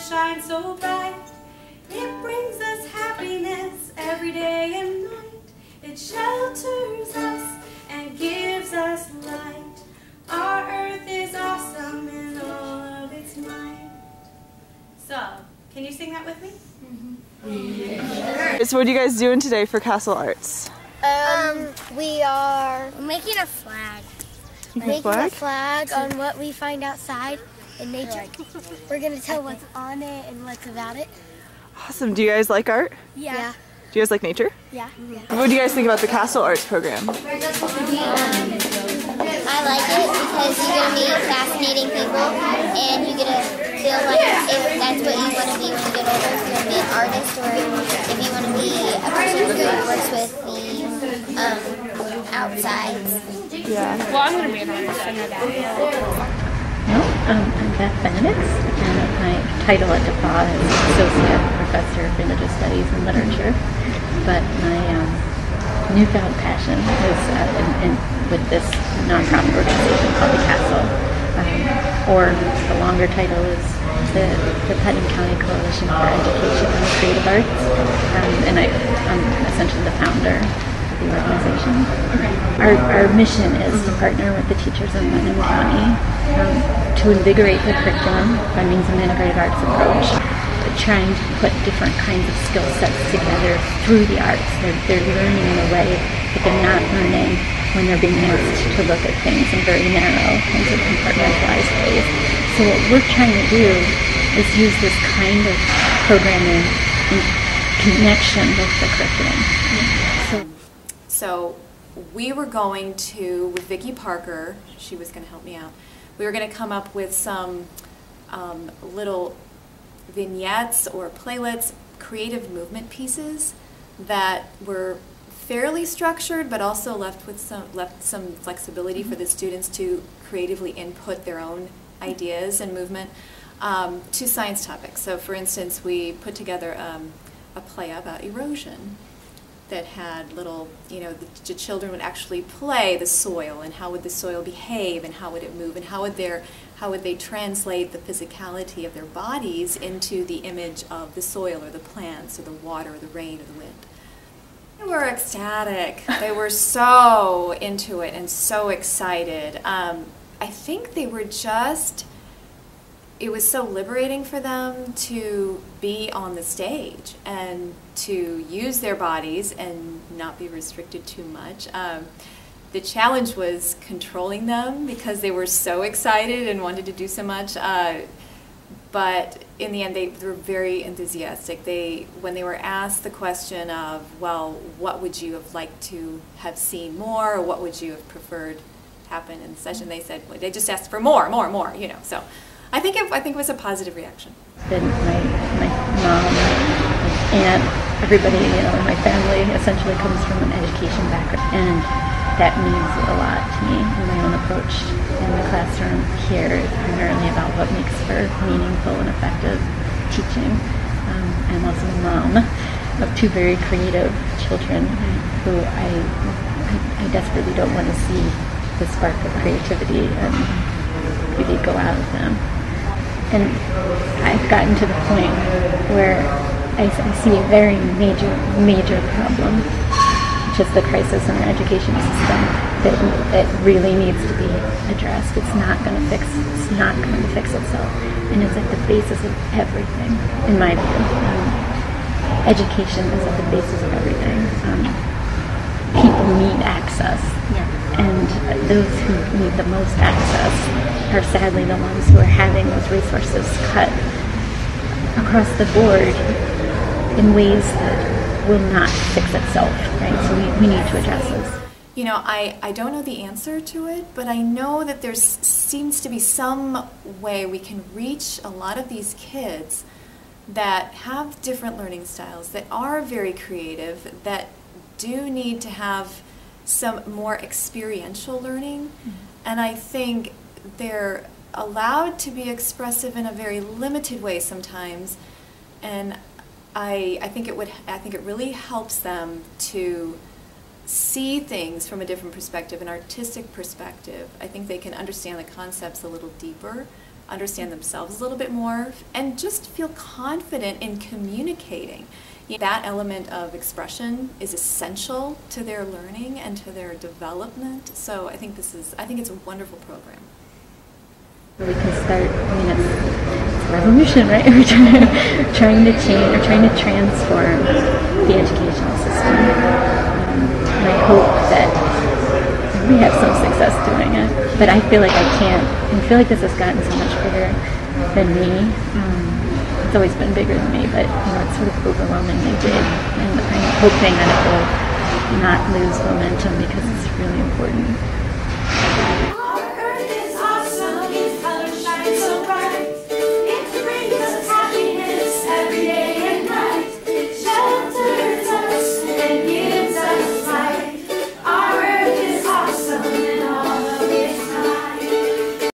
shines so bright. It brings us happiness every day and night. It shelters us and gives us light. Our earth is awesome in all of its might. So, can you sing that with me? So what are you guys doing today for CastleArts? We are making a flag. Making a flag on what we find outside in nature. We're going to tell what's on it and what's about it. Awesome. Do you guys like art? Yeah. Do you guys like nature? Yeah. What do you guys think about the CastleArts program? I like it because you get to meet fascinating people and you get to feel like if that's what you want to be when you get older, if you want to be an artist or if you want to be a person who works with the outsides. Yeah. Well, I'm going to be an artist. I know that. I'm Beth Benedict, and my title at DePauw is Associate Professor of Religious Studies and Literature. But my newfound passion is with this nonprofit organization called the Castle, or the longer title is the Putnam County Coalition for Education and the Creative Arts, and I'm essentially the founder of the organization. Our mission is to partner with the teachers in Putnam County to invigorate the curriculum by means of an integrated arts approach, trying to put different kinds of skill sets together through the arts. They're learning in a way that they're not learning when they're being asked to look at things in very narrow kinds of compartmentalized ways. So what we're trying to do is use this kind of programming in connection with the curriculum. So we were going to, with Vicki Parker, she was going to help me out, we were going to come up with some little vignettes or playlets, creative movement pieces that were fairly structured, but also left some flexibility for the students to creatively input their own ideas and movement to science topics. So, for instance, we put together a play about erosion that had little, the children would actually play the soil and how would the soil behave and how would it move and how would they translate the physicality of their bodies into the image of the soil or the plants or the water or the rain or the wind. They were ecstatic. They were so into it and so excited. I think they were it was so liberating for them to be on the stage and to use their bodies and not be restricted too much. The challenge was controlling them because they were so excited and wanted to do so much. But in the end, they were very enthusiastic. When they were asked the question of, well, what would you have liked to have seen more, or what would you have preferred happen in the session, they said, well, they just asked for more, So I think it was a positive reaction. Then my mom, my aunt, everybody, in my family essentially comes from an education background, and that means a lot to me. And my own approach in the classroom here is primarily about what makes for meaningful and effective teaching. I'm also a mom of two very creative children who I desperately don't want to see the spark of creativity and really go out of them. And I've gotten to the point where I see a very major problem, which is the crisis in our education system that really needs to be addressed. It's not going to fix itself, and it's at the basis of everything, in my view. Education is at the basis of everything. People need access. And those who need the most access are sadly the ones who are having those resources cut across the board in ways that will not fix itself, right? So we need to address this. I don't know the answer to it, but I know that there seems to be some way we can reach a lot of these kids that have different learning styles, that are very creative, that do need to have some more experiential learning, and I think they're allowed to be expressive in a very limited way sometimes, and I think it really helps them to see things from a different perspective, an artistic perspective. I think they can understand the concepts a little deeper understand themselves a little bit more, and just feel confident in communicating. That element of expression is essential to their learning and to their development. So I think it's a wonderful program. We can start, I mean, it's a revolution, right? We're trying to change, or trying to transform the educational system. And I hope that we have some success doing it. But I feel like I feel like this has gotten so much bigger than me. It's always been bigger than me, but it's sort of overwhelmingly big. And I'm hoping that it will not lose momentum because it's really important.